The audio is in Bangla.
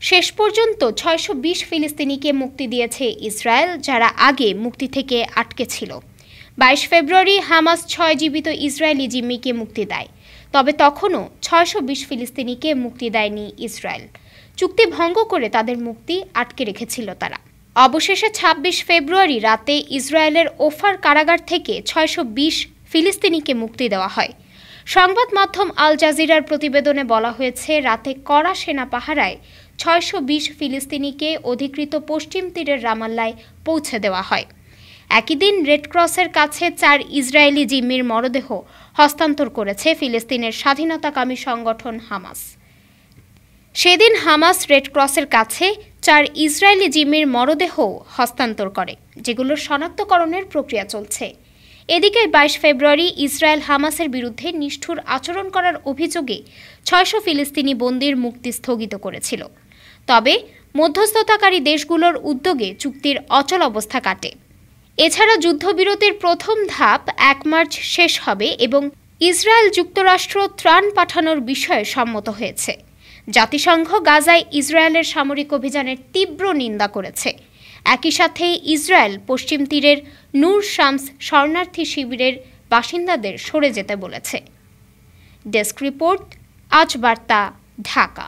শেষ পর্যন্ত ৬২০ ফিলিস্তিনিকে মুক্তি দিয়েছে ইসরায়েল, যারা আগে মুক্তি থেকে আটকে ছিল। ২২ ফেব্রুয়ারি হামাস ৬ জীবিত ইসরায়েলি জিম্মিকে মুক্তি দেয়, তবে তখনও ৬২০ ফিলিস্তিনিকে মুক্তি দেয়নি ইসরায়েল। চুক্তি ভঙ্গ করে তাদের মুক্তি আটকে রেখেছিল তারা। অবশেষে ২৬ ফেব্রুয়ারি রাতে ইসরায়েলের ওফার কারাগার থেকে ৬২০ ফিলিস্তিনিকে মুক্তি দেওয়া হয়। সংবাদ মাধ্যম আল জাজিরার প্রতিবেদনে বলা হয়েছে, রাতে কড়া সেনা পাহারায় ৬২০ ফিলিস্তিনিকে অধিকৃত পশ্চিম তীরের রামাল্লায় পৌঁছে দেওয়া হয়। একই দিন রেডক্রসের কাছে ৪ ইসরায়েলি জিম্মির মরদেহ হস্তান্তর করেছে ফিলিস্তিনের স্বাধীনতাকামী সংগঠন হামাস। সেদিন হামাস রেডক্রসের কাছে ৪ ইসরায়েলি জিম্মির মরদেহ হস্তান্তর করে, যেগুলোর শনাক্তকরণের প্রক্রিয়া চলছে। এদিকে ২২ ফেব্রুয়ারি ইসরায়েল হামাসের বিরুদ্ধে নিষ্ঠুর আচরণ করার অভিযোগে ৬০০ ফিলিস্তিনি বন্দীর মুক্তি স্থগিত করেছিল। তবে মধ্যস্থতাকারী দেশগুলোর উদ্যোগে চুক্তির অচল অবস্থা কাটে। এছাড়া যুদ্ধবিরতির প্রথম ধাপ ১ মার্চ শেষ হবে এবং ইসরায়েল যুক্তরাষ্ট্র ত্রাণ পাঠানোর বিষয়ে সম্মত হয়েছে। জাতিসংঘ গাজায় ইসরায়েলের সামরিক অভিযানের তীব্র নিন্দা করেছে। একই সাথে ইসরায়েল পশ্চিম তীরের নূর শামস শরণার্থী শিবিরের বাসিন্দাদের সরে যেতে বলেছে। ডেস্ক রিপোর্ট, আজ বার্তা, ঢাকা।